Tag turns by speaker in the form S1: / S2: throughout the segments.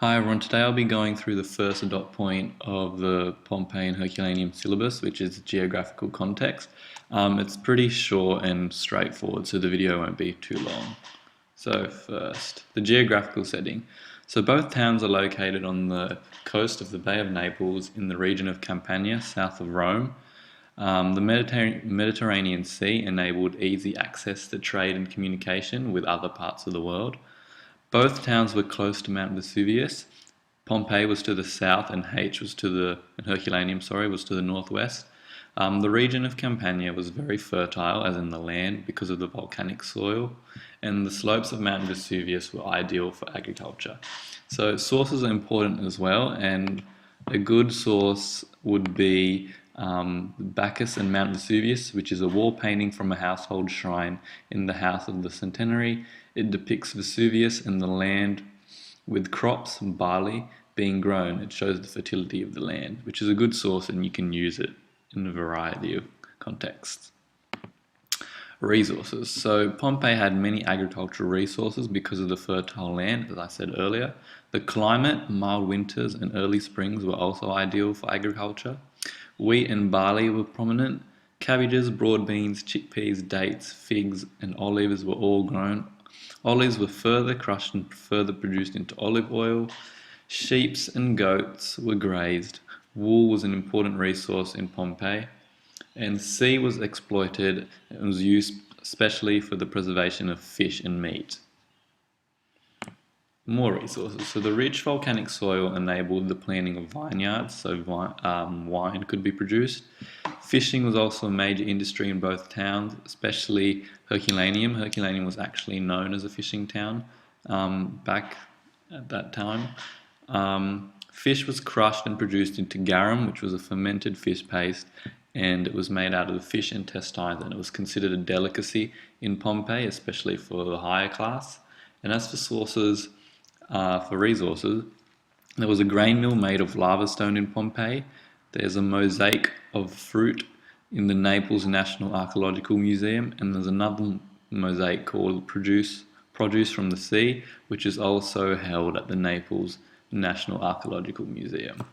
S1: Hi everyone, today I'll be going through the first dot point of the Pompeii and Herculaneum syllabus, which is geographical context. It's pretty short and straightforward, so the video won't be too long. So first, the geographical setting. So both towns are located on the coast of the Bay of Naples in the region of Campania, south of Rome. The Mediterranean Sea enabled easy access to trade and communication with other parts of the world. Both towns were close to Mount Vesuvius. Pompeii was to the south and Herculaneum, was to the northwest. The region of Campania was very fertile, as in the land, because of the volcanic soil, and the slopes of Mount Vesuvius were ideal for agriculture. So sources are important as well, and a good source would be Bacchus and Mount Vesuvius, which is a wall painting from a household shrine in the House of the Centenary. It depicts Vesuvius and the land with crops and barley being grown. It shows the fertility of the land, which is a good source, and you can use it in a variety of contexts. Resources. So Pompeii had many agricultural resources because of the fertile land, as I said earlier. The climate, mild winters and early springs were also ideal for agriculture. Wheat and barley were prominent. Cabbages, broad beans, chickpeas, dates, figs and olives were all grown. Olives were further crushed and further produced into olive oil. Sheep and goats were grazed. Wool was an important resource in Pompeii. And sea was exploited and was used especially for the preservation of fish and meat. More resources. So the rich volcanic soil enabled the planting of vineyards, so wine could be produced. Fishing was also a major industry in both towns, especially Herculaneum. Herculaneum was actually known as a fishing town back at that time. Fish was crushed and produced into garum, which was a fermented fish paste, and it was made out of the fish intestines, and it was considered a delicacy in Pompeii, especially for the higher class. And as for resources, there was a grain mill made of lava stone in Pompeii. There's a mosaic of fruit in the Naples National Archaeological Museum, and there's another mosaic called Produce from the Sea, which is also held at the Naples National Archaeological Museum.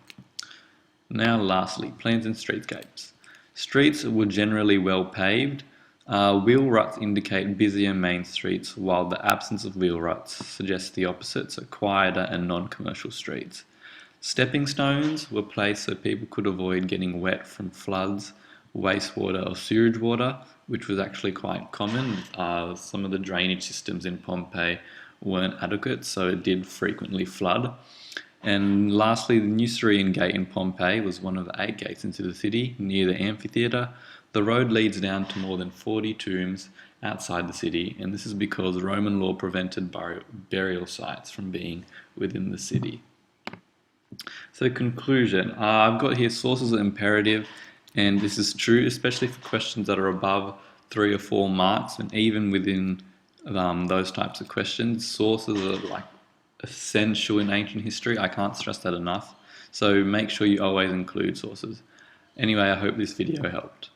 S1: Now lastly, plans and streetscapes. Streets were generally well paved. Wheel ruts indicate busier main streets, while the absence of wheel ruts suggests the opposite, so quieter and non-commercial streets. Stepping stones were placed so people could avoid getting wet from floods, wastewater or sewage water, which was actually quite common. Some of the drainage systems in Pompeii weren't adequate, so it did frequently flood. And lastly, the Nucerian Gate in Pompeii was one of the 8 gates into the city, near the amphitheatre. The road leads down to more than 40 tombs outside the city, and this is because Roman law prevented burial sites from being within the city. So conclusion, I've got here sources are imperative, and this is true, especially for questions that are above 3 or 4 marks, and even within those types of questions, sources are essential in ancient history. I can't stress that enough. So make sure you always include sources. Anyway, I hope this video helped.